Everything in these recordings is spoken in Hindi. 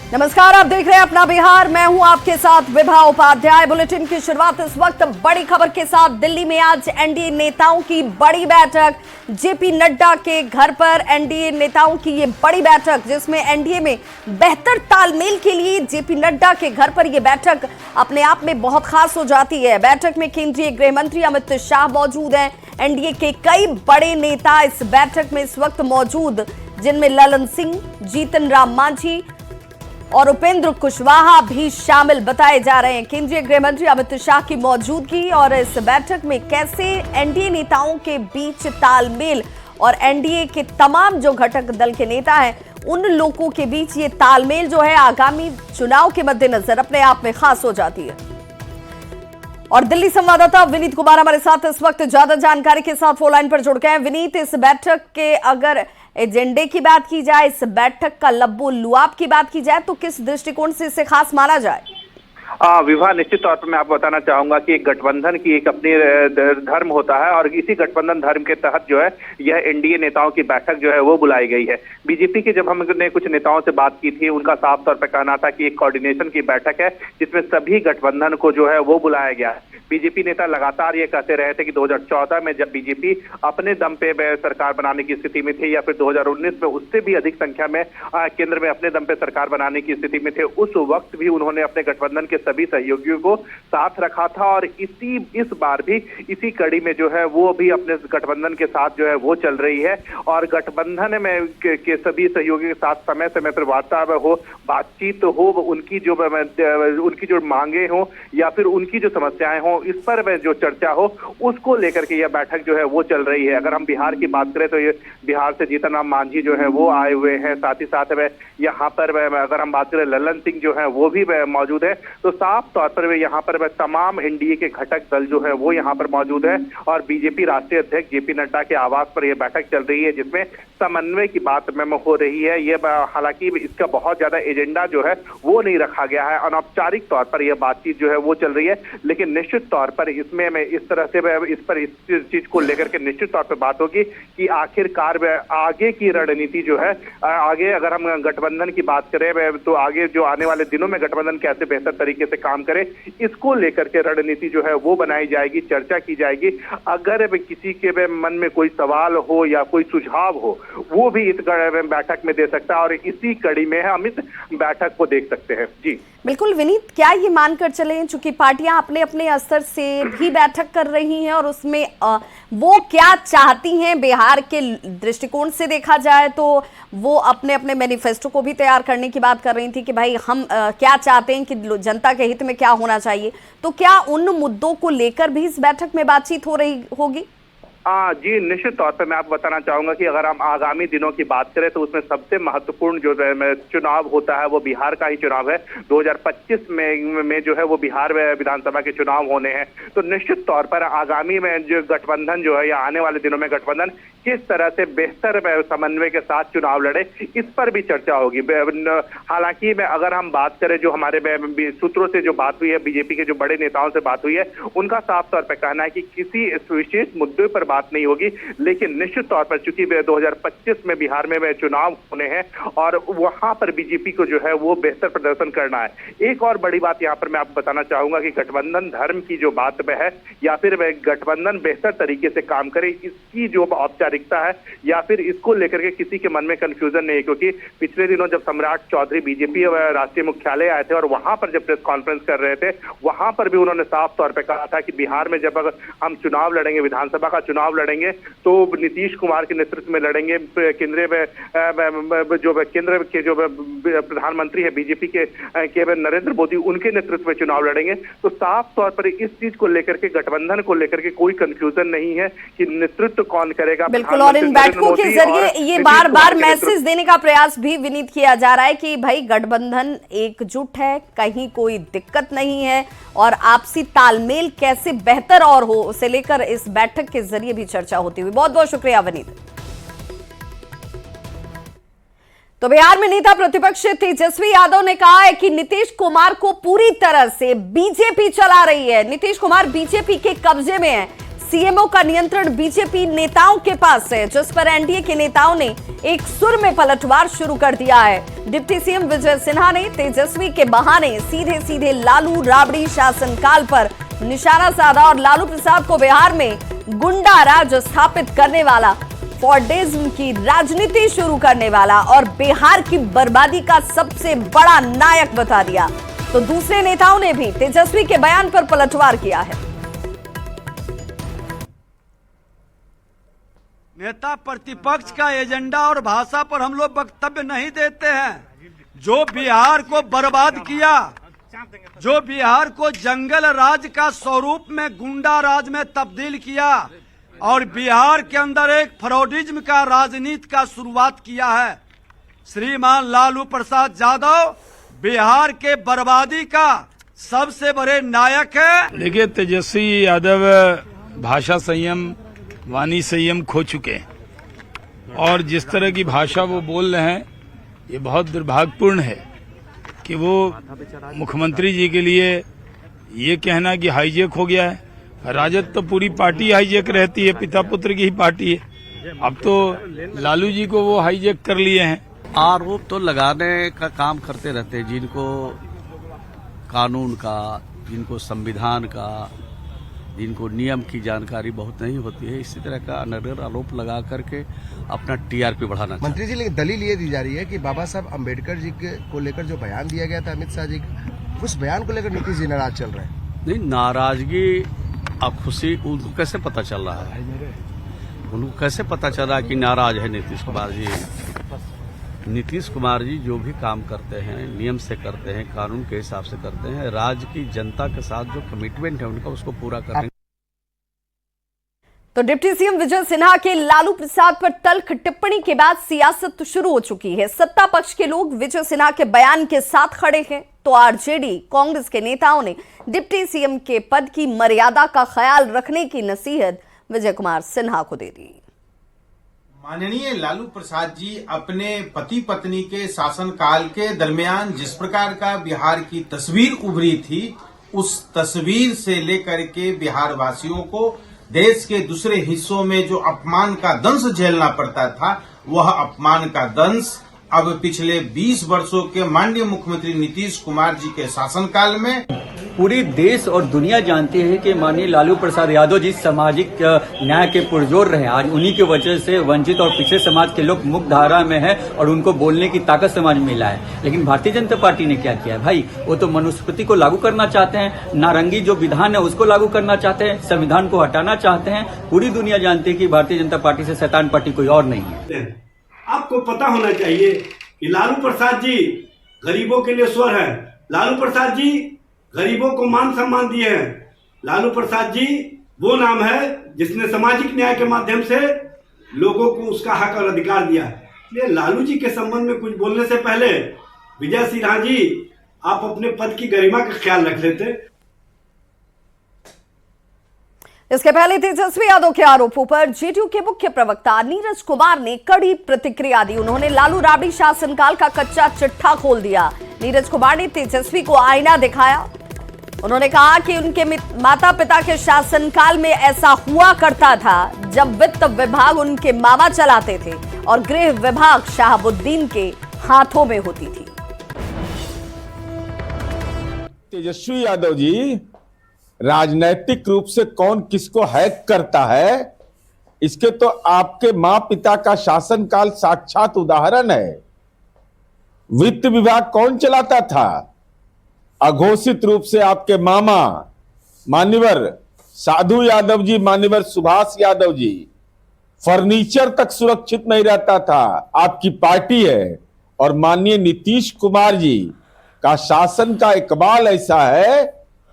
नमस्कार, आप देख रहे हैं अपना बिहार। मैं हूं आपके साथ विभा उपाध्याय। बुलेटिन की शुरुआत इस वक्त बड़ी खबर के साथ। दिल्ली में आज एनडीए नेताओं की बड़ी बैठक, जेपी नड्डा के घर पर एनडीए नेताओं की ये बड़ी बैठक, जिसमें एनडीए में बेहतर तालमेल के लिए जेपी नड्डा के घर पर यह बैठक अपने आप में बहुत खास हो जाती है। बैठक में केंद्रीय गृह मंत्री अमित शाह मौजूद हैं। एनडीए के कई बड़े नेता इस बैठक में इस वक्त मौजूद, जिनमें ललन सिंह, जीतन राम मांझी और उपेंद्र कुशवाहा भी शामिल बताए जा रहे हैं। केंद्रीय गृह मंत्री अमित शाह की मौजूदगी और इस बैठक में कैसे एनडीए नेताओं के बीच तालमेल और एनडीए के तमाम जो घटक दल के नेता हैं उन लोगों के बीच ये तालमेल जो है आगामी चुनाव के मद्देनजर अपने आप में खास हो जाती है। और दिल्ली संवाददाता विनीत कुमार हमारे साथ इस वक्त ज्यादा जानकारी के साथ फोन लाइन पर जुड़ गए हैं। विनीत, इस बैठक के अगर एजेंडे की बात की जाए, इस बैठक का लब्बो लुआब की बात की जाए, तो किस दृष्टिकोण से इसे खास माना जाए? विवाह निश्चित तौर पर मैं आपको बताना चाहूंगा कि एक गठबंधन की एक अपनी धर्म होता है और इसी गठबंधन धर्म के तहत जो है यह एनडीए नेताओं की बैठक जो है वो बुलाई गई है। बीजेपी के जब हमने कुछ नेताओं से बात की थी, उनका साफ तौर पर कहना था कि एक कोऑर्डिनेशन की बैठक है जिसमें सभी गठबंधन को जो है वो बुलाया गया है। बीजेपी नेता लगातार ये कहते रहे थे कि 2014 में जब बीजेपी अपने दम पे सरकार बनाने की स्थिति में थी, या फिर 2019 में उससे भी अधिक संख्या में केंद्र में अपने दम पे सरकार बनाने की स्थिति में थे, उस वक्त भी उन्होंने अपने गठबंधन के सभी सहयोगियों को साथ रखा था। और इस बार भी इसी कड़ी में जो है वो भी अपने गठबंधन के साथ जो है वो चल रही है। और गठबंधन में के सभी सहयोगियों के साथ समय समय पर वार्ता हो, बातचीत हो, उनकी जो मांगे हो या फिर उनकी जो समस्याएं हो, इस पर जो चर्चा हो, उसको लेकर के यह बैठक जो है वो चल रही है। अगर हम बिहार की बात करें तो ये बिहार से जीतन राम मांझी जो है वो आए हुए हैं, साथ ही साथ यहाँ पर अगर हम बात करें ललन सिंह जो है वो भी मौजूद है। तो साफ तौर पर यहाँ पर तमाम एनडीए के घटक दल जो है वो यहाँ पर मौजूद है और बीजेपी राष्ट्रीय अध्यक्ष जेपी नड्डा के आवास पर यह बैठक चल रही है, जिसमें समन्वय की बात में हो रही है। ये हालांकि इसका बहुत ज्यादा एजेंडा जो है वो नहीं रखा गया है, अनौपचारिक तौर पर यह बातचीत जो है वो चल रही है। लेकिन निश्चित तौर पर इसमें मैं इस तरह से इस चीज को लेकर के निश्चित तौर पर बात होगी कि आखिरकार आगे की रणनीति जो है, आगे अगर हम गठबंधन की बात करें तो आगे जो आने वाले दिनों में गठबंधन कैसे बेहतर तरीके से काम करे, इसको लेकर के रणनीति जो है वो बनाई जाएगी, चर्चा की जाएगी। अगर किसी के मन में कोई सवाल हो या कोई सुझाव हो, वो भी इस बैठक में दे सकता है और इसी कड़ी में हम इस बैठक को देख सकते हैं। जी बिल्कुल विनीत, क्या ये मानकर चलें, चूंकि पार्टियां अपने अपने स्तर से भी बैठक कर रही हैं और उसमें वो क्या चाहती हैं बिहार के दृष्टिकोण से देखा जाए तो वो अपने अपने मैनिफेस्टो को भी तैयार करने की बात कर रही थी कि भाई हम क्या चाहते हैं कि जनता के हित में क्या होना चाहिए, तो क्या उन मुद्दों को लेकर भी इस बैठक में बातचीत हो रही होगी? जी निश्चित तौर पे मैं आपको बताना चाहूंगा कि अगर हम आगामी दिनों की बात करें तो उसमें सबसे महत्वपूर्ण जो चुनाव होता है वो बिहार का ही चुनाव है। 2025 में जो है वो बिहार विधानसभा के चुनाव होने हैं। तो निश्चित तौर पर आगामी में जो गठबंधन जो है या आने वाले दिनों में गठबंधन किस तरह से बेहतर समन्वय के साथ चुनाव लड़े, इस पर भी चर्चा होगी। हालांकि अगर हम बात करें जो हमारे सूत्रों से जो बात हुई है, बीजेपी के जो बड़े नेताओं से बात हुई है, उनका साफ तौर पर कहना है कि किसी विशेष मुद्दे पर बात नहीं होगी। लेकिन निश्चित तौर पर चूंकि 2025 में बिहार में चुनाव होने हैं और वहां पर बीजेपी को जो है वो बेहतर प्रदर्शन करना है। एक और बड़ी बात यहां पर मैं आपको बताना चाहूंगा कि गठबंधन धर्म की जो बात में है या फिर गठबंधन बेहतर तरीके से काम करे, इसकी जो औपचारिकता है या फिर इसको लेकर के किसी के मन में कंफ्यूजन नहीं है। क्योंकि पिछले दिनों जब सम्राट चौधरी बीजेपी राष्ट्रीय मुख्यालय आए थे और वहां पर जब प्रेस कॉन्फ्रेंस कर रहे थे, वहां पर भी उन्होंने साफ तौर पर कहा था कि बिहार में जब हम चुनाव लड़ेंगे, विधानसभा का चुनाव लड़ेंगे तो नीतीश कुमार के नेतृत्व में लड़ेंगे। केंद्र के जो प्रधानमंत्री है बीजेपी के नरेंद्र मोदी, उनके नेतृत्व में चुनाव लड़ेंगे। तो साफ तौर पर इस चीज को लेकर के, गठबंधन को लेकर के कोई कंफ्यूजन नहीं है कि नेतृत्व कौन करेगा। बिल्कुल, और इन बैठकों के जरिए ये बार बार मैसेज देने का प्रयास भी विनीत किया जा रहा है कि भाई गठबंधन एकजुट है, कहीं कोई दिक्कत नहीं है और आपसी तालमेल कैसे बेहतर और हो, उसे लेकर इस बैठक के जरिए भी चर्चा होती हुई। बहुत बहुत शुक्रिया विनीत। तो बिहार में नेता प्रतिपक्ष तेजस्वी यादव ने कहा है कि नीतीश कुमार को पूरी तरह से बीजेपी चला रही है। नीतीश कुमार बीजेपी के कब्जे में है। सीएमओ का नियंत्रण बीजेपी नेताओं के पास है, जिस पर एनडीए के नेताओं ने एक सुर में पलटवार शुरू कर दिया है। डिप्टी सीएम विजय सिन्हा ने तेजस्वी के बहाने सीधे सीधे लालू राबड़ी शासनकाल पर निशाना साधा और लालू प्रसाद को बिहार में गुंडा राज स्थापित करने वाला, फॉर्डेज्म की राजनीति शुरू करने वाला और बिहार की बर्बादी का सबसे बड़ा नायक बता दिया। तो दूसरे नेताओं ने भी तेजस्वी के बयान पर पलटवार किया है। नेता प्रतिपक्ष का एजेंडा और भाषा पर हम लोग वक्तव्य नहीं देते हैं। जो बिहार को बर्बाद किया, जो बिहार को जंगल राज का स्वरूप में गुंडा राज में तब्दील किया और बिहार के अंदर एक फ्रॉडिज्म का राजनीति का शुरुआत किया है, श्रीमान लालू प्रसाद यादव बिहार के बर्बादी का सबसे बड़े नायक है। देखिए, तेजस्वी यादव भाषा संयम, वाणी संयम खो चुके हैं और जिस तरह की भाषा वो बोल रहे हैं ये बहुत दुर्भाग्यपूर्ण है कि वो मुख्यमंत्री जी के लिए ये कहना कि हाईजेक हो गया है। राजद तो पूरी पार्टी हाईजेक रहती है, पिता पुत्र की ही पार्टी है। अब तो लालू जी को वो हाईजेक कर लिए हैं। आरोप तो लगाने का काम करते रहते हैं, जिनको कानून का, जिनको संविधान का, जिनको नियम की जानकारी बहुत नहीं होती है, इसी तरह का अनर्गल आरोप लगा करके अपना टीआरपी बढ़ाना चाहिए। मंत्री जी, लेकिन दलील ये दी जा रही है कि बाबा साहब अम्बेडकर जी को लेकर जो बयान दिया गया था अमित शाह जी, उस बयान को लेकर नीतीश जी नाराज चल रहे हैं। नहीं, नाराजगी अब खुशी उनको कैसे पता चल रहा है? उनको कैसे पता चल रहा है कि नाराज है नीतीश कुमार जी? नीतीश कुमार जी जो भी काम करते हैं नियम से करते हैं, कानून के हिसाब से करते हैं। राज्य की जनता के साथ जो कमिटमेंट है उनका, उसको पूरा करेंगे। तो डिप्टी सीएम विजय सिन्हा के लालू प्रसाद पर तल्ख टिप्पणी के बाद सियासत शुरू हो चुकी है। सत्ता पक्ष के लोग विजय सिन्हा के बयान के साथ खड़े हैं, तो आरजेडी कांग्रेस के नेताओं ने डिप्टी सीएम के पद की मर्यादा का ख्याल रखने की नसीहत विजय कुमार सिन्हा को दे दी। माननीय लालू प्रसाद जी अपने पति पत्नी के शासनकाल के दरमियान जिस प्रकार का बिहार की तस्वीर उभरी थी, उस तस्वीर से लेकर के बिहार वासियों को देश के दूसरे हिस्सों में जो अपमान का दंश झेलना पड़ता था, वह अपमान का दंश अब पिछले 20 वर्षों के माननीय मुख्यमंत्री नीतीश कुमार जी के शासनकाल में पूरी देश और दुनिया जानती है कि माननीय लालू प्रसाद यादव जी सामाजिक न्याय के पुरजोर रहे। आज उन्हीं की वजह से वंचित और पिछड़े समाज के लोग मुख्य धारा में है और उनको बोलने की ताकत समाज में मिला है। लेकिन भारतीय जनता पार्टी ने क्या किया है भाई? वो तो मनुस्मृति को लागू करना चाहते हैं, नारंगी जो विधान है उसको लागू करना चाहते हैं, संविधान को हटाना चाहते हैं। पूरी दुनिया जानती है कि भारतीय जनता पार्टी से शैतान पार्टी कोई और नहीं है। आपको पता होना चाहिए कि लालू प्रसाद जी गरीबों के लिए स्वर है। लालू प्रसाद जी गरीबों को मान सम्मान दिए हैं। लालू प्रसाद जी वो नाम है जिसने सामाजिक न्याय के माध्यम से लोगों को उसका हक और अधिकार दिया है। इसलिए लालू जी के संबंध में कुछ बोलने से पहले विजय सिन्हा जी, आप अपने पद की गरिमा का ख्याल रख लेते। इसके पहले तेजस्वी यादव के आरोपों पर जेडीयू के मुख्य प्रवक्ता नीरज कुमार ने कड़ी प्रतिक्रिया दी। उन्होंने लालू राबड़ी शासनकाल का कच्चा चिट्ठा खोल दिया। नीरज कुमार ने तेजस्वी को आईना दिखाया। उन्होंने कहा कि उनके माता पिता के शासनकाल में ऐसा हुआ करता था जब वित्त विभाग उनके मामा चलाते थे और गृह विभाग शहाबुद्दीन के हाथों में होती थी। तेजस्वी यादव जी, राजनैतिक रूप से कौन किसको हैक करता है, इसके तो आपके मां पिता का शासनकाल साक्षात उदाहरण है। वित्त विभाग कौन चलाता था? अघोषित रूप से आपके मामा मान्यवर साधु यादव जी, मान्यवर सुभाष यादव जी। फर्नीचर तक सुरक्षित नहीं रहता था, आपकी पार्टी है। और माननीय नीतीश कुमार जी का शासन का इकबाल ऐसा है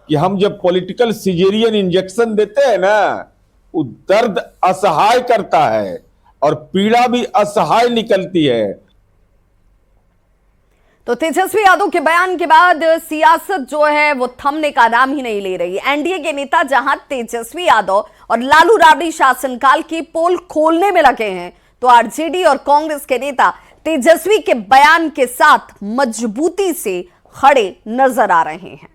कि हम जब पॉलिटिकल सिजेरियन इंजेक्शन देते हैं ना, वो दर्द असहाय करता है और पीड़ा भी असहाय निकलती है। तो तेजस्वी यादव के बयान के बाद सियासत जो है वो थमने का नाम ही नहीं ले रही। एनडीए के नेता जहां तेजस्वी यादव और लालू राबड़ी शासनकाल की पोल खोलने में लगे हैं, तो आरजेडी और कांग्रेस के नेता तेजस्वी के बयान के साथ मजबूती से खड़े नजर आ रहे हैं।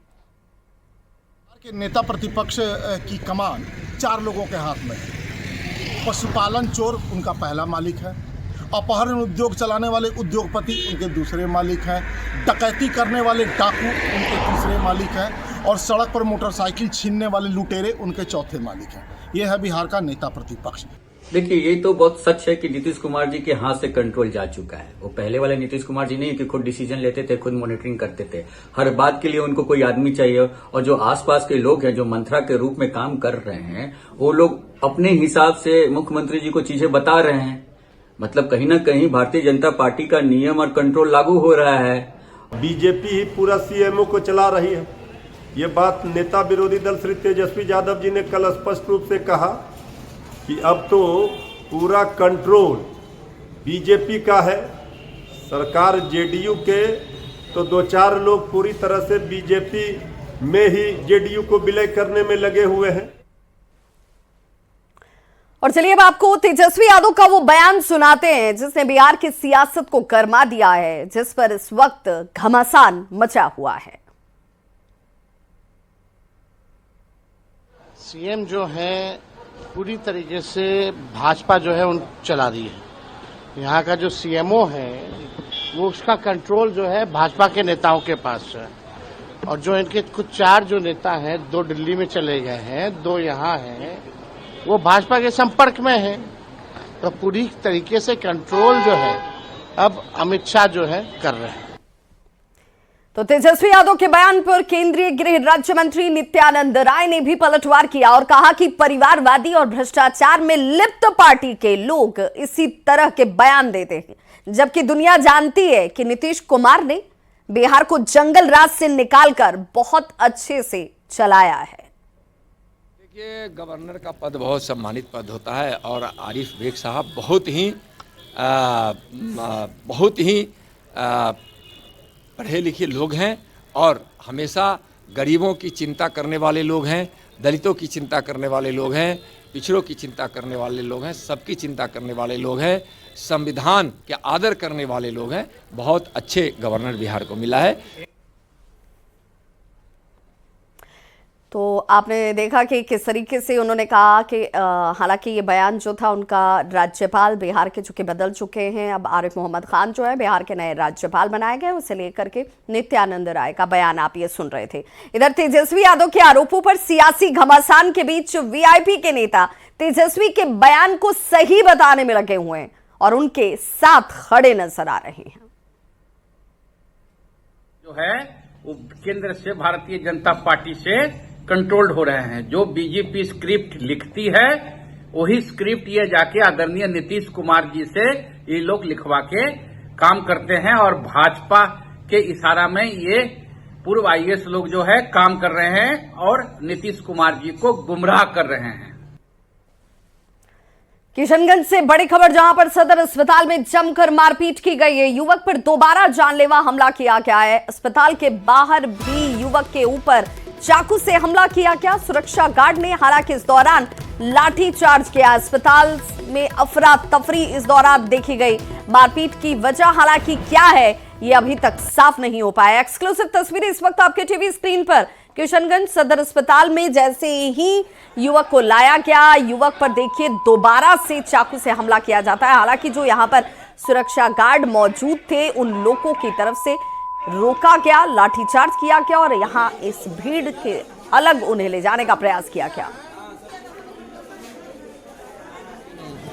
नेता प्रतिपक्ष की कमान 4 लोगों के हाथ में है। पशुपालन चोर उनका पहला मालिक है, अपहरण उद्योग चलाने वाले उद्योगपति उनके दूसरे मालिक हैं, डकैती करने वाले डाकू उनके तीसरे मालिक हैं और सड़क पर मोटरसाइकिल छीनने वाले लुटेरे उनके चौथे मालिक हैं। यह है बिहार का नेता प्रतिपक्ष। देखिए, ये तो बहुत सच है कि नीतीश कुमार जी के हाथ से कंट्रोल जा चुका है। वो पहले वाले नीतीश कुमार जी नहीं कि खुद डिसीजन लेते थे, खुद मॉनिटरिंग करते थे। हर बात के लिए उनको कोई आदमी चाहिए, और जो आसपास के लोग हैं जो मंत्रा के रूप में काम कर रहे हैं, वो लोग अपने हिसाब से मुख्यमंत्री जी को चीजें बता रहे हैं। मतलब कहीं ना कहीं भारतीय जनता पार्टी का नियम और कंट्रोल लागू हो रहा है। बीजेपी ही पूरा सीएमओ को चला रही है। ये बात नेता विरोधी दल श्री तेजस्वी यादव जी ने कल स्पष्ट रूप से कहा कि अब तो पूरा कंट्रोल बीजेपी का है। सरकार जेडीयू के तो 2-4 लोग पूरी तरह से बीजेपी में ही जेडीयू को विलय करने में लगे हुए हैं। और चलिए अब आपको तेजस्वी यादव का वो बयान सुनाते हैं जिसने बिहार की सियासत को गरमा दिया है, जिस पर इस वक्त घमासान मचा हुआ है। सीएम जो है पूरी तरीके से भाजपा जो है उन चला रही है। यहाँ का जो सीएमओ है वो उसका कंट्रोल जो है भाजपा के नेताओं के पास है, और जो इनके कुछ 4 जो नेता हैं, 2 दिल्ली में चले गए हैं, 2 यहाँ हैं, वो भाजपा के संपर्क में है। तो पूरी तरीके से कंट्रोल जो है अब अमित शाह जो है कर रहे हैं। तो तेजस्वी यादव के बयान पर केंद्रीय गृह राज्य मंत्री नित्यानंद राय ने भी पलटवार किया और कहा कि परिवारवादी और भ्रष्टाचार में लिप्त पार्टी के लोग इसी तरह के बयान देते हैं, जबकि दुनिया जानती है कि नीतीश कुमार ने बिहार को जंगल राज से निकालकर बहुत अच्छे से चलाया है। देखिए, गवर्नर का पद बहुत सम्मानित पद होता है और आरिफ बेग साहब बहुत ही पढ़े लिखे लोग हैं और हमेशा गरीबों की चिंता करने वाले लोग हैं, दलितों की चिंता करने वाले लोग हैं, पिछड़ों की चिंता करने वाले लोग हैं, सबकी चिंता करने वाले लोग हैं, संविधान के आदर करने वाले लोग हैं। बहुत अच्छे गवर्नर बिहार को मिला है। तो आपने देखा कि किस तरीके से उन्होंने कहा कि हालांकि ये बयान जो था उनका राज्यपाल बिहार के चूंकि बदल चुके हैं, अब आरिफ मोहम्मद खान जो है बिहार के नए राज्यपाल बनाए गए, उसे लेकर के नित्यानंद राय का बयान आप ये सुन रहे थे। इधर तेजस्वी यादव के आरोपों पर सियासी घमासान के बीच वीआईपी के नेता तेजस्वी के बयान को सही बताने में लगे हुए हैं और उनके साथ खड़े नजर आ रहे हैं। जो है वो केंद्र से भारतीय जनता पार्टी से कंट्रोल्ड हो रहे हैं। जो बीजेपी स्क्रिप्ट लिखती है वही स्क्रिप्ट ये जाके आदरणीय नीतीश कुमार जी से ये लोग लिखवा के काम करते हैं और भाजपा के इशारा में ये पूर्व आईएएस लोग जो है काम कर रहे हैं और नीतीश कुमार जी को गुमराह कर रहे हैं। किशनगंज से बड़ी खबर, जहां पर सदर अस्पताल में जमकर मारपीट की गई है। युवक पर दोबारा जानलेवा हमला किया गया है। अस्पताल के बाहर भी युवक के ऊपर चाकू से हमला किया गया। सुरक्षा गार्ड ने हालांकि इस दौरान लाठी चार्ज किया। अस्पताल में अफरा तफरी इस दौरान देखी गई। मारपीट की वजह हालांकि क्या है ये अभी तक साफ नहीं हो पाया। एक्सक्लूसिव तस्वीरें इस वक्त आपके टीवी स्क्रीन पर। किशनगंज सदर अस्पताल में जैसे ही युवक को लाया गया, युवक पर देखिए दोबारा से चाकू से हमला किया जाता है। हालांकि जो यहां पर सुरक्षा गार्ड मौजूद थे उन लोगों की तरफ से रोका गया, लाठीचार्ज किया गया और यहां इस भीड़ के अलग उन्हें ले जाने का प्रयास किया गया।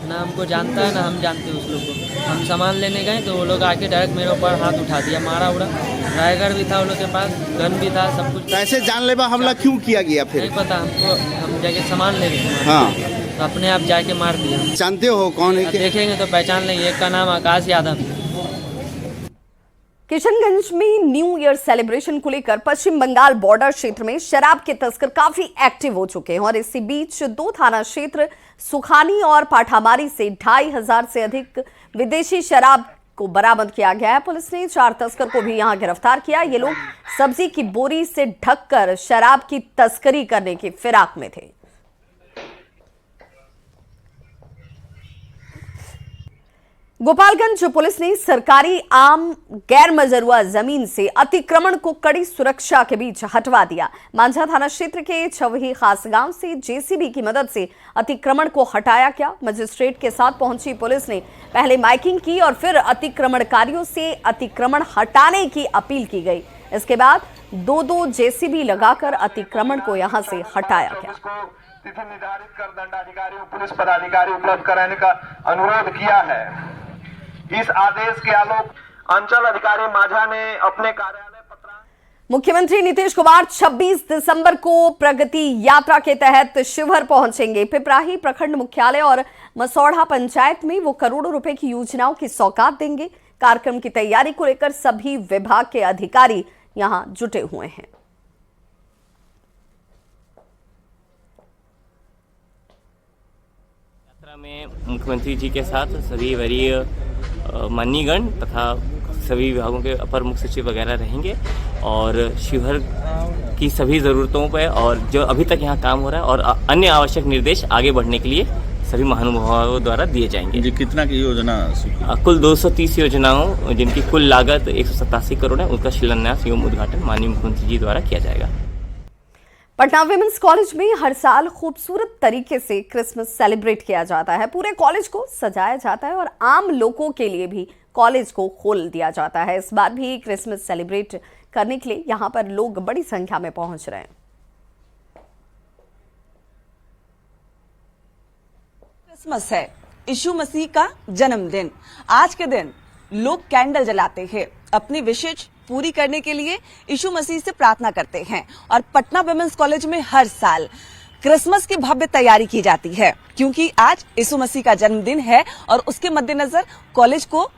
ना हमको जानता है ना हम जानते उस लोग को। हम सामान लेने गए तो वो लोग आके डायरेक्ट मेरे ऊपर हाथ उठा दिया, मारा उड़ा। ड्राइवर भी था, वो लोग के पास गन भी था, सब कुछ। ऐसे जानलेवा हमला क्यों किया गया फिर? नहीं पता हमको, हम जाके सामान ले रहे थे। हाँ, तो अपने आप जाके मार दिया। जानते हो कौन है? देखेंगे तो पहचान लेंगे। एक का नाम आकाश यादव। किशनगंज में न्यू ईयर सेलिब्रेशन को लेकर पश्चिम बंगाल बॉर्डर क्षेत्र में शराब के तस्कर काफी एक्टिव हो चुके हैं और इसी बीच 2 थाना क्षेत्र सुखानी और पाठामारी से 2500 से अधिक विदेशी शराब को बरामद किया गया है। पुलिस ने 4 तस्कर को भी यहां गिरफ्तार किया। ये लोग सब्जी की बोरी से ढककर शराब की तस्करी करने की फिराक में थे। गोपालगंज पुलिस ने सरकारी आम गैर मजरूआ जमीन से अतिक्रमण को कड़ी सुरक्षा के बीच हटवा दिया। मांझा थाना क्षेत्र के छवही खास गांव से जेसीबी की मदद से अतिक्रमण को हटाया गया। मजिस्ट्रेट के साथ पहुंची पुलिस ने पहले माइकिंग की और फिर अतिक्रमणकारियों से अतिक्रमण हटाने की अपील की गई। इसके बाद दो जेसीबी लगाकर अतिक्रमण को यहां से हटाया गया। तिथि निर्धारित कर दंडाधिकारी पुलिस पदाधिकारी उपलब्ध कराने का अनुरोध किया है। इस आदेश के आलोक अंचल अधिकारी माझा ने अपने कार्यालय मुख्यमंत्री नीतीश कुमार 26 दिसंबर को प्रगति यात्रा के तहत शिवहर पहुंचेंगे। पिपराही प्रखंड मुख्यालय और मसौढ़ा पंचायत में वो करोड़ों रुपए की योजनाओं की सौगात देंगे। कार्यक्रम की तैयारी को लेकर सभी विभाग के अधिकारी यहां जुटे हुए हैं। यात्रा में मुख्यमंत्री जी के साथ सभी वरीय माननीयगण तथा सभी विभागों के अपर मुख्य सचिव वगैरह रहेंगे और शिवहर की सभी ज़रूरतों पर और जो अभी तक यहाँ काम हो रहा है और अन्य आवश्यक निर्देश आगे बढ़ने के लिए सभी महानुभावों द्वारा दिए जाएंगे। जी कितना की योजना? कुल 230 योजनाओं जिनकी कुल लागत 187 करोड़ है, उनका शिलान्यास एवं उद्घाटन माननीय मुख्यमंत्री जी द्वारा किया जाएगा। पटना विमेंस कॉलेज में हर साल खूबसूरत तरीके से क्रिसमस सेलिब्रेट किया जाता है। पूरे कॉलेज को सजाया जाता है और आम लोगों के लिए भी कॉलेज को खोल दिया जाता है। इस बार भी क्रिसमस सेलिब्रेट करने के लिए यहां पर लोग बड़ी संख्या में पहुंच रहे हैं। क्रिसमस है, यीशु मसीह का जन्मदिन। आज के दिन लोग कैंडल जलाते हैं, अपनी विशेष पूरी करने के लिए यीशु मसीह से प्रार्थना करते हैं और पटना विमेंस कॉलेज में हर साल क्रिसमस की भव्य तैयारी की जाती है क्योंकि आज यीशु मसीह का जन्मदिन है और उसके मद्देनजर कॉलेज को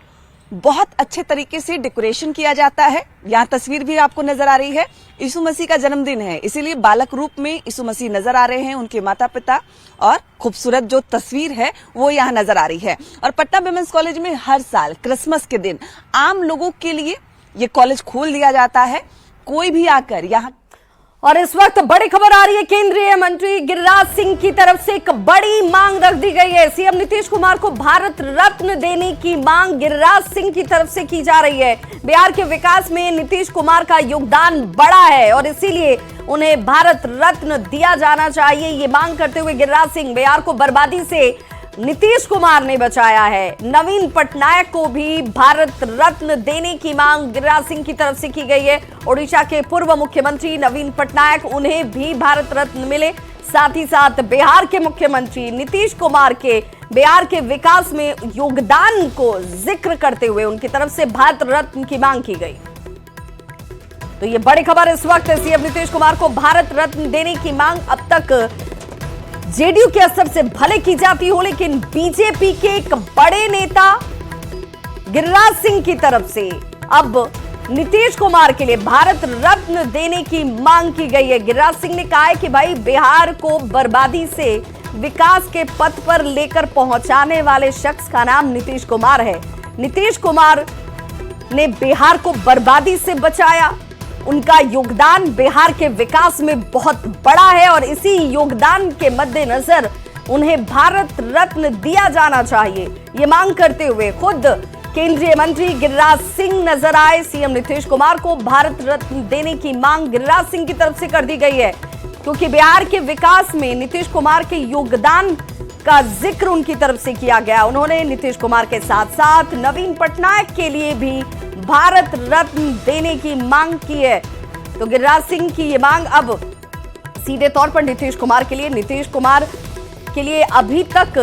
बहुत अच्छे तरीके से डेकोरेशन किया जाता है। यहाँ तस्वीर भी आपको नजर आ रही है, यीशु मसीह का जन्मदिन है इसीलिए बालक रूप में यीशु मसीह नजर आ रहे हैं, उनके माता पिता और खूबसूरत जो तस्वीर है वो यहाँ नजर आ रही है। और पटना विमेंस कॉलेज में हर साल क्रिसमस के दिन आम लोगों के लिए ये कॉलेज खोल दिया जाता है, कोई भी आकर यहाँ। और इस वक्त बड़ी खबर आ रही है, केंद्रीय मंत्री गिरिराज सिंह की तरफ से एक बड़ी मांग रख दी गई है। सीएम नीतीश कुमार को भारत रत्न देने की मांग गिरिराज सिंह की तरफ से की जा रही है। बिहार के विकास में नीतीश कुमार का योगदान बड़ा है और इसीलिए उन्हें भारत रत्न दिया जाना चाहिए। ये मांग करते हुए गिरिराज सिंह, बिहार को बर्बादी से नीतीश कुमार ने बचाया है, नवीन पटनायक को भी भारत रत्न देने की मांग गिरिराज सिंह की तरफ से की गई है। ओडिशा के पूर्व मुख्यमंत्री नवीन पटनायक, उन्हें भी भारत रत्न मिले। साथ ही साथ बिहार के मुख्यमंत्री नीतीश कुमार के बिहार के विकास में योगदान को जिक्र करते हुए उनकी तरफ से भारत रत्न की मांग की गई। तो ये बड़ी खबर इस वक्त, सीएम नीतीश कुमार को भारत रत्न देने की मांग अब तक जेडीयू के स्तर से भले की जाती हो, लेकिन बीजेपी के एक बड़े नेता गिरिराज सिंह की तरफ से अब नीतीश कुमार के लिए भारत रत्न देने की मांग की गई है। गिरिराज सिंह ने कहा है कि भाई बिहार को बर्बादी से विकास के पथ पर लेकर पहुंचाने वाले शख्स का नाम नीतीश कुमार है। नीतीश कुमार ने बिहार को बर्बादी से बचाया, उनका योगदान बिहार के विकास में बहुत बड़ा है और इसी योगदान के मद्देनजर उन्हें भारत रत्न दिया जाना चाहिए। ये मांग करते हुए खुद केंद्रीय मंत्री गिरिराज सिंह नजर आए। सीएम नीतीश कुमार को भारत रत्न देने की मांग गिरिराज सिंह की तरफ से कर दी गई है क्योंकि बिहार के विकास में नीतीश कुमार के योगदान का जिक्र उनकी तरफ से किया गया। उन्होंने नीतीश कुमार के साथ साथ नवीन पटनायक के लिए भी भारत रत्न देने की मांग की है। तो गिरिराज सिंह की ये मांग अब सीधे तौर पर नीतीश कुमार के लिए अभी तक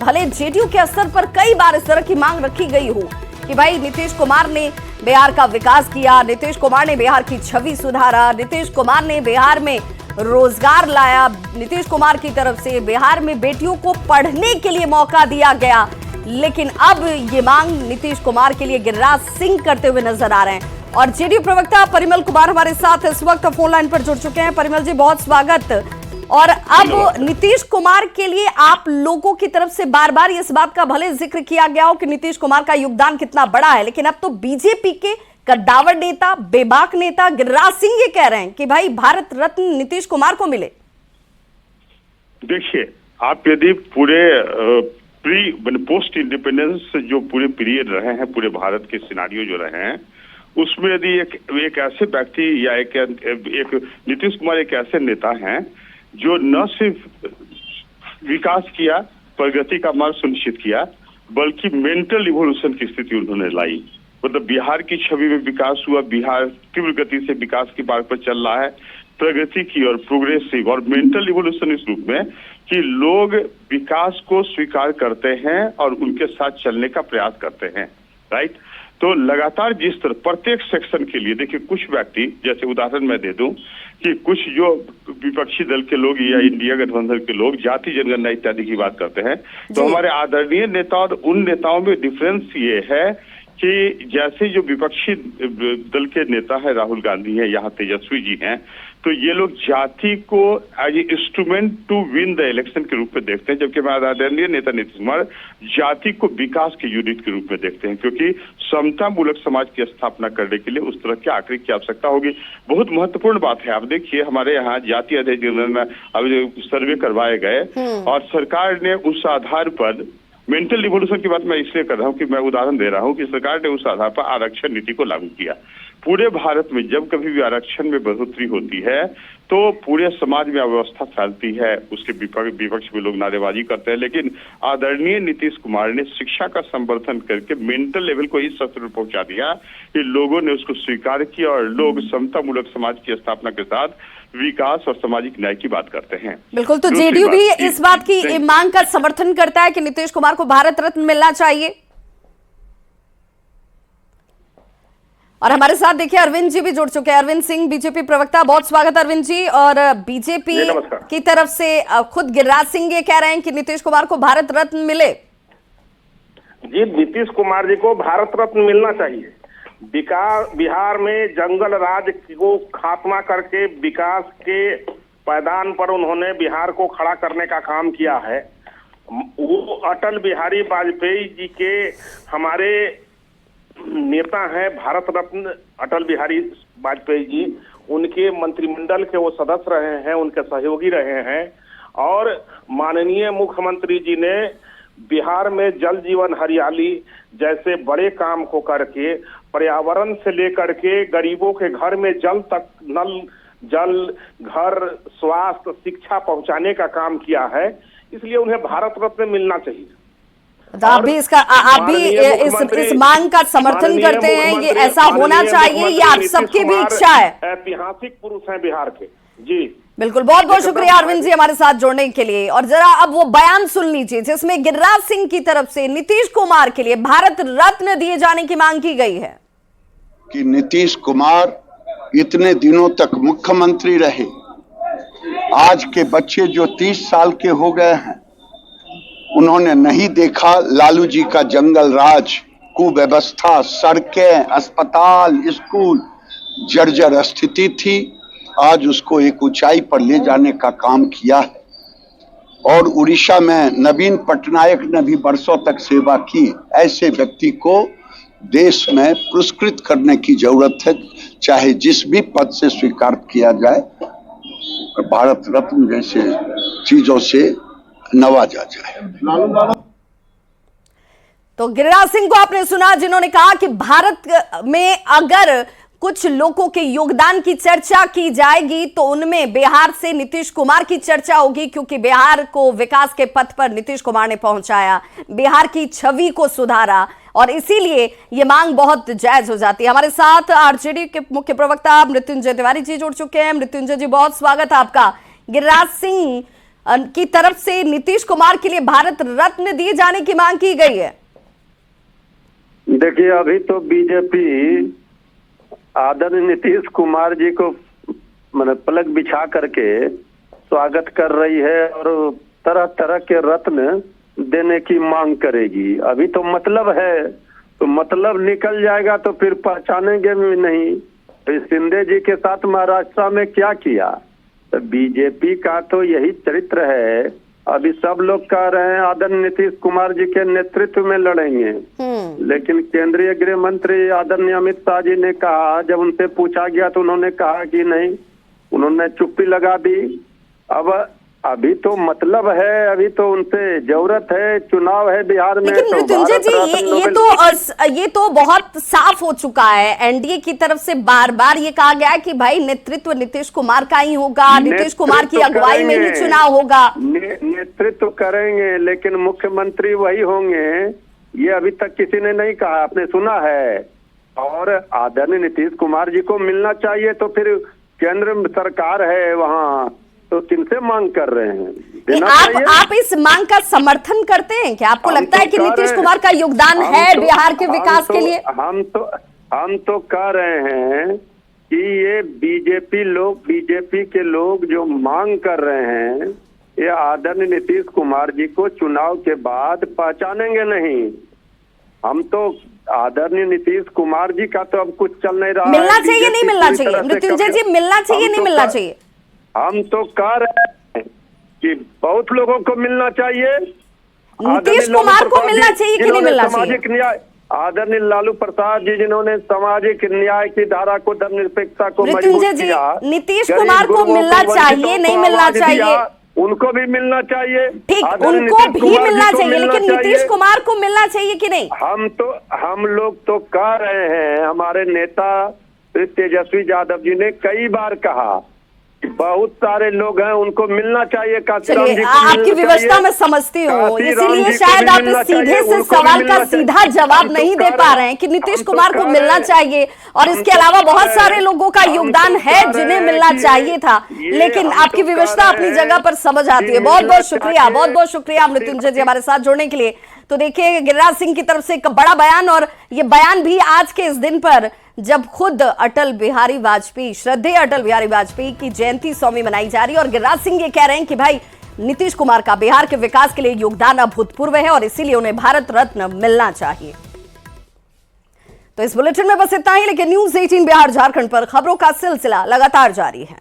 भले जेडीयू के स्तर पर कई बार इस तरह की मांग रखी गई हो कि भाई नीतीश कुमार ने बिहार का विकास किया, नीतीश कुमार ने बिहार की छवि सुधारा, नीतीश कुमार ने बिहार में रोजगार लाया, नीतीश कुमार की तरफ से बिहार में बेटियों को पढ़ने के लिए मौका दिया गया, लेकिन अब ये मांग नीतीश कुमार के लिए गिरिराज सिंह करते हुए नजर आ रहे हैं। और जेडीयू प्रवक्ता परिमल कुमार हमारे साथ इस वक्त फोन लाइन पर जुड़ चुके हैं। परिमल जी, बहुत स्वागत। और अब नीतीश कुमार के लिए आप लोगों की तरफ से बार बार इस बात का भले जिक्र किया गया हो कि नीतीश कुमार का योगदान कितना बड़ा है, लेकिन अब तो बीजेपी के कद्दावर नेता, बेबाक नेता गिरिराज सिंह ये कह रहे हैं कि भाई भारत रत्न नीतीश कुमार को मिले। देखिए, आप यदि पूरे पोस्ट इंडिपेंडेंस जो पूरे पीरियड रहे हैं, पूरे भारत के सिनारियो जो रहे हैं, उसमें यदि एक ऐसे व्यक्ति या एक नीतीश कुमार एक ऐसे नेता हैं जो न सिर्फ विकास किया, प्रगति का मार्ग सुनिश्चित किया, बल्कि मेंटल इवोल्यूशन की स्थिति उन्होंने लाई। मतलब बिहार की छवि में विकास हुआ, बिहार तीव्र गति से विकास के मार्ग पर चल रहा है, प्रगति की और प्रोग्रेसिव और मेंटल इवोल्यूशन इस रूप में कि लोग विकास को स्वीकार करते हैं और उनके साथ चलने का प्रयास करते हैं, राइट। तो लगातार जिस तरह प्रत्येक सेक्शन के लिए देखिए, कुछ व्यक्ति, जैसे उदाहरण मैं दे दूं कि कुछ जो विपक्षी दल के लोग या इंडिया गठबंधन के लोग जाति जनगणना इत्यादि की बात करते हैं, तो हमारे आदरणीय नेता और उन नेताओं में डिफरेंस ये है कि जैसे जो विपक्षी दल के नेता है राहुल गांधी है, यहाँ तेजस्वी जी हैं, तो ये लोग जाति को as a instrument to win the election के रूप में देखते हैं, जबकि हमारे आदरणीय नेता नीतीश कुमार जाति को विकास के यूनिट के रूप में देखते हैं, क्योंकि समता मूलक समाज की स्थापना करने के लिए उस तरह के आखिरी की आवश्यकता होगी। बहुत महत्वपूर्ण बात है। आप देखिए, हमारे यहाँ जाति आधारित जनगणना अभी सर्वे करवाए गए और सरकार ने उस आधार पर मेंटल रिवोल्यूशन की बात मैं इसलिए कर रहा हूँ कि मैं उदाहरण दे रहा हूँ कि सरकार ने उस आधार पर आरक्षण नीति को लागू किया। पूरे भारत में जब कभी भी आरक्षण में बढ़ोतरी होती है तो पूरे समाज में अव्यवस्था फैलती है, उसके विपक्ष में लोग नारेबाजी करते हैं, लेकिन आदरणीय नीतीश कुमार ने शिक्षा का संवर्धन करके मेंटल लेवल को इस स्तर पर पहुंचा दिया कि लोगों ने उसको स्वीकार किया और लोग समता मूलक समाज की स्थापना के साथ विकास और सामाजिक न्याय की बात करते हैं। बिल्कुल, तो जेडीयू भी इस बात की मांग का समर्थन करता है कि नीतीश कुमार को भारत रत्न मिलना चाहिए। और हमारे साथ देखिए अरविंद जी भी जुड़ चुके हैं। अरविंद सिंह, बीजेपी प्रवक्ता, बहुत स्वागत अरविंद जी। और बीजेपी की तरफ से खुद गिरिराज सिंह ये कह रहे हैं कि नीतीश कुमार को भारत रत्न मिले। जी, नीतीश कुमार जी को भारत रत्न मिलना चाहिए। बिहार में जंगल राज को खात्मा करके विकास के पैदान पर उन्होंने बिहार को खड़ा करने का काम किया है। वो अटल बिहारी वाजपेयी जी के हमारे नेता हैं, भारत रत्न अटल बिहारी वाजपेयी जी, उनके मंत्रिमंडल के वो सदस्य रहे हैं, उनके सहयोगी रहे हैं। और माननीय मुख्यमंत्री जी ने बिहार में जल जीवन हरियाली जैसे बड़े काम को करके पर्यावरण से लेकर के गरीबों के घर में जल तक, नल जल, घर, स्वास्थ्य, शिक्षा पहुंचाने का काम किया है, इसलिए उन्हें भारत रत्न मिलना चाहिए। तो आप भी इस मांग का समर्थन करते हैं, ये ऐसा होना चाहिए, ये आप सबकी भी इच्छा है। ऐतिहासिक पुरुष हैं बिहार के। जी बिल्कुल, बहुत बहुत शुक्रिया अरविंद जी हमारे साथ जुड़ने के लिए। और जरा अब वो बयान सुन लीजिए जिसमें गिरिराज सिंह की तरफ से नीतीश कुमार के लिए भारत रत्न दिए जाने की मांग की गई है। कि नीतीश कुमार इतने दिनों तक मुख्यमंत्री रहे, आज के बच्चे जो 30 साल के हो गए हैं, उन्होंने नहीं देखा लालू जी का जंगल राज, कुव्यवस्था, सड़कें, अस्पताल, स्कूल जर्जर स्थिति थी। आज उसको एक ऊंचाई पर ले जाने का काम किया है। और उड़ीसा में नवीन पटनायक ने भी वर्षों तक सेवा की। ऐसे व्यक्ति को देश में पुरस्कृत करने की जरूरत है, चाहे जिस भी पद से स्वीकार किया जाए, भारत रत्न जैसे चीजों से नवाजा जाए। तो गिरिराज सिंह को आपने सुना, जिन्होंने कहा कि भारत में अगर कुछ लोगों के योगदान की चर्चा की जाएगी तो उनमें बिहार से नीतीश कुमार की चर्चा होगी, क्योंकि बिहार को विकास के पथ पर नीतीश कुमार ने पहुंचाया, बिहार की छवि को सुधारा, और इसीलिए ये मांग बहुत जायज हो जाती है। हमारे साथ आरजेडी के मुख्य प्रवक्ता मृत्युंजय तिवारी जी जुड़ चुके हैं। मृत्युंजय जी, बहुत स्वागत है आपका। गिरिराज सिंह की तरफ से नीतीश कुमार के लिए भारत रत्न दिए जाने की मांग की गई है। देखिए, अभी तो बीजेपी आदरणीय नीतीश कुमार जी को मतलब पलक बिछा करके स्वागत कर रही है और तरह तरह के रत्न देने की मांग करेगी। अभी तो मतलब है, तो मतलब निकल जाएगा तो फिर पहचानेंगे भी नहीं। तो शिंदे जी के साथ महाराष्ट्र में क्या किया? तो बीजेपी का तो यही चरित्र है। अभी सब लोग कह रहे हैं आदरणीय नीतीश कुमार जी के नेतृत्व में लड़ेंगे, लेकिन केंद्रीय गृह मंत्री आदरणीय अमित शाह जी ने कहा, जब उनसे पूछा गया तो उन्होंने कहा कि नहीं, उन्होंने चुप्पी लगा दी। अब अभी तो मतलब है, अभी तो उनसे जरूरत है, चुनाव है बिहार में। लेकिन मृत्युंजय जी ये तो बहुत साफ हो चुका है। एनडीए की तरफ से बार बार ये कहा गया है कि भाई नेतृत्व नीतीश कुमार का ही होगा, नीतीश कुमार की अगुवाई में ही चुनाव होगा। नेतृत्व करेंगे लेकिन मुख्यमंत्री वही होंगे, ये अभी तक किसी ने नहीं कहा, आपने सुना है। और आदरणीय नीतीश कुमार जी को मिलना चाहिए, तो फिर केंद्र सरकार है वहाँ, तो किनसे मांग कर रहे हैं? आप इस मांग का समर्थन करते हैं क्या? आपको लगता है कि नीतीश कुमार का योगदान है बिहार के विकास के लिए? हम तो कह रहे हैं कि ये बीजेपी के लोग जो मांग कर रहे हैं, ये आदरणीय नीतीश कुमार जी को चुनाव के बाद पहचानेंगे नहीं। हम तो आदरणीय नीतीश कुमार जी का तो अब कुछ चल नहीं रहा। मिलना चाहिए नहीं मिलना चाहिए? मृत्युंजय जी मिलना चाहिए नहीं मिलना चाहिए? हम तो कह रहे हैं कि बहुत लोगों को मिलना चाहिए। नीतीश कुमार को मिलना चाहिए कि नहीं मिलना चाहिए? सामाजिक न्याय, आदरणीय लालू प्रसाद जी जिन्होंने सामाजिक न्याय की धारा को, धर्मनिरपेक्षता को मजबूत किया, नीतीश कुमार को मिलना चाहिए नहीं मिलना चाहिए? उनको भी मिलना चाहिए। ठीक, उनको भी मिलना चाहिए, लेकिन नीतीश कुमार को मिलना चाहिए कि नहीं? हम लोग तो कह रहे हैं, हमारे नेता तेजस्वी यादव जी ने कई बार कहा, बहुत सारे लोग हैं उनको मिलना चाहिए। चलिए, आपकी व्यवस्था में समझती हूँ, इसीलिए शायद आप इस सीधे से सवाल का सीधा जवाब नहीं दे पा रहे हैं कि नीतीश कुमार को मिलना चाहिए, और इसके अलावा बहुत सारे लोगों का योगदान है जिन्हें मिलना चाहिए था। लेकिन आपकी व्यवस्था अपनी जगह पर समझ आती है। बहुत बहुत शुक्रिया मृत्युंजय जी हमारे साथ जुड़ने के लिए। तो देखिए, गिरिराज सिंह की तरफ से एक बड़ा बयान, और ये बयान भी आज के इस दिन पर जब खुद अटल बिहारी वाजपेयी, श्रद्धेय अटल बिहारी वाजपेयी की जयंती 100वीं मनाई जा रही है, और गिरिराज सिंह ये कह रहे हैं कि भाई नीतीश कुमार का बिहार के विकास के लिए योगदान अभूतपूर्व है और इसीलिए उन्हें भारत रत्न मिलना चाहिए। तो इस बुलेटिन में बस इतना ही, लेकिन न्यूज़ 18 बिहार झारखंड पर खबरों का सिलसिला लगातार जारी है।